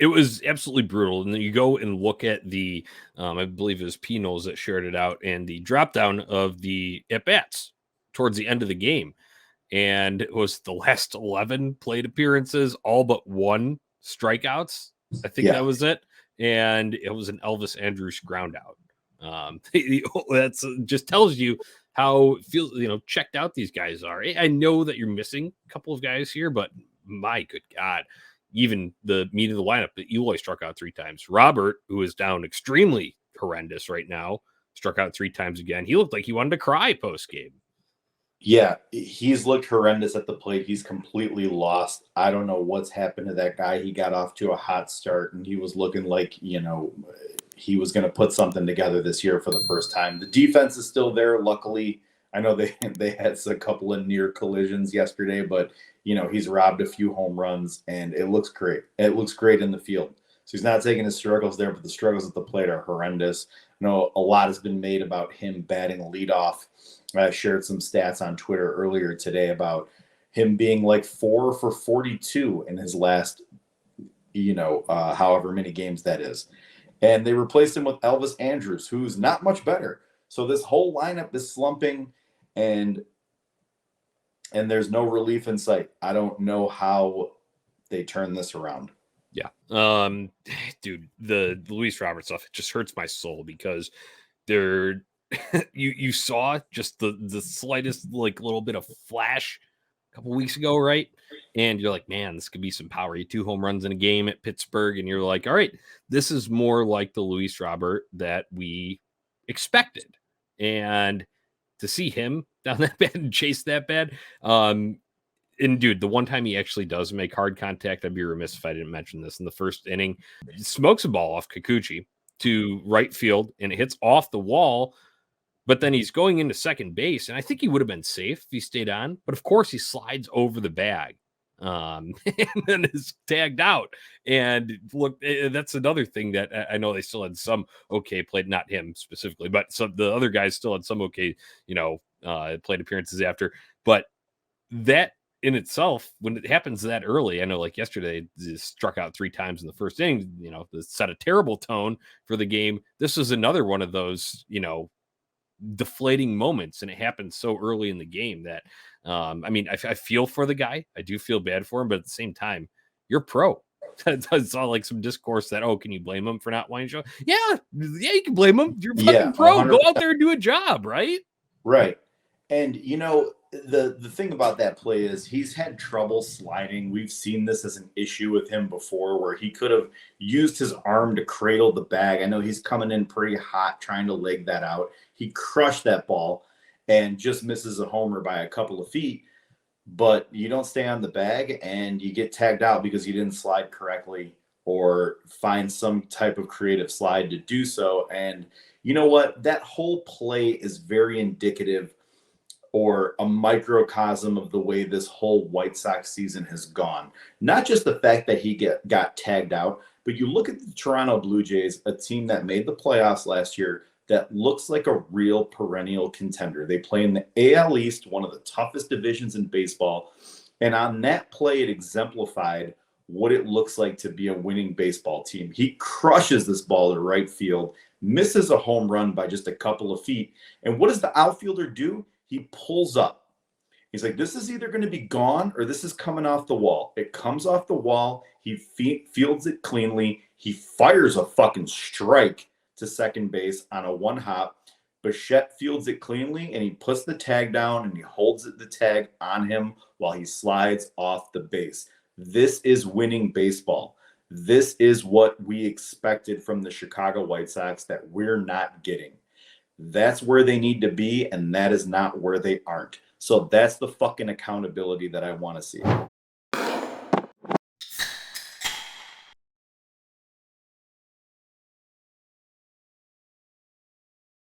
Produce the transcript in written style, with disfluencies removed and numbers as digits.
It was absolutely brutal. And then you go and look at the, I believe it was P. Knowles that shared it out, and the drop down of the at bats towards the end of the game. And it was the last 11 plate appearances, all but one strikeouts. I think Yeah. that was it. And it was an Elvis Andrus ground out. That's just tells you how it feels, checked out these guys are. I know that you're missing a couple of guys here, but my good God, even the meat of the lineup, that Eloy struck out 3 times. Robert, who is down extremely horrendous right now, struck out 3 times again. He looked like he wanted to cry post game. Yeah, he's looked horrendous at the plate. He's completely lost. I don't know what's happened to that guy. He got off to a hot start, and he was looking like, he was going to put something together this year for the first time. The defense is still there, luckily. I know they had a couple of near collisions yesterday, but, he's robbed a few home runs, and it looks great. It looks great in the field. So he's not taking his struggles there, but the struggles at the plate are horrendous. I know a lot has been made about him batting leadoff. I shared some stats on Twitter earlier today about him being like 4 for 42 in his last, however many games that is. And they replaced him with Elvis Andrus, who's not much better. So this whole lineup is slumping, and there's no relief in sight. I don't know how they turn this around. Yeah. Dude, the Luis Robert stuff, it just hurts my soul because they're you saw just the slightest like little bit of flash a couple weeks ago, right? And you're like, man, this could be some power. You 2 home runs in a game at Pittsburgh, and you're like, all right, this is more like the Luis Robert that we expected. And to see him down that bad and chase that bad, and dude, the one time he actually does make hard contact, I'd be remiss if I didn't mention this. In the first inning, he smokes a ball off Kikuchi to right field, and it hits off the wall. But then he's going into second base, and I think he would have been safe if he stayed on. But of course, he slides over the bag, and then is tagged out. And look, that's another thing that I know they still had some okay plate, not him specifically, but some the other guys still had some okay, plate appearances after. But that in itself, when it happens that early, I know like yesterday, they struck out 3 times in the first inning, set a terrible tone for the game. This is another one of those, deflating moments, and it happened so early in the game that, I feel for the guy. I do feel bad for him, but at the same time, you're pro. I saw like some discourse that, can you blame him for not wanting to show? Yeah, you can blame him. You're fucking pro. 100%. Go out there and do a job, right? Right. And the thing about that play is he's had trouble sliding. We've seen this as an issue with him before where he could have used his arm to cradle the bag. I know he's coming in pretty hot trying to leg that out. He crushed that ball and just misses a homer by a couple of feet. But you don't stay on the bag and you get tagged out because you didn't slide correctly or find some type of creative slide to do so. And you know what? That whole play is very indicative or a microcosm of the way this whole White Sox season has gone. Not just the fact that he got tagged out, but you look at the Toronto Blue Jays, a team that made the playoffs last year that looks like a real perennial contender. They play in the AL East, one of the toughest divisions in baseball. And on that play, it exemplified what it looks like to be a winning baseball team. He crushes this ball to right field, misses a home run by just a couple of feet. And what does the outfielder do? He pulls up. He's like, this is either going to be gone or this is coming off the wall. It comes off the wall. He fields it cleanly. He fires a fucking strike to second base on a one hop. Bichette fields it cleanly and he puts the tag down and he holds the tag on him while he slides off the base. This is winning baseball. This is what we expected from the Chicago White Sox that we're not getting. That's where they need to be, and that is not where they aren't. So that's the fucking accountability that I want to see.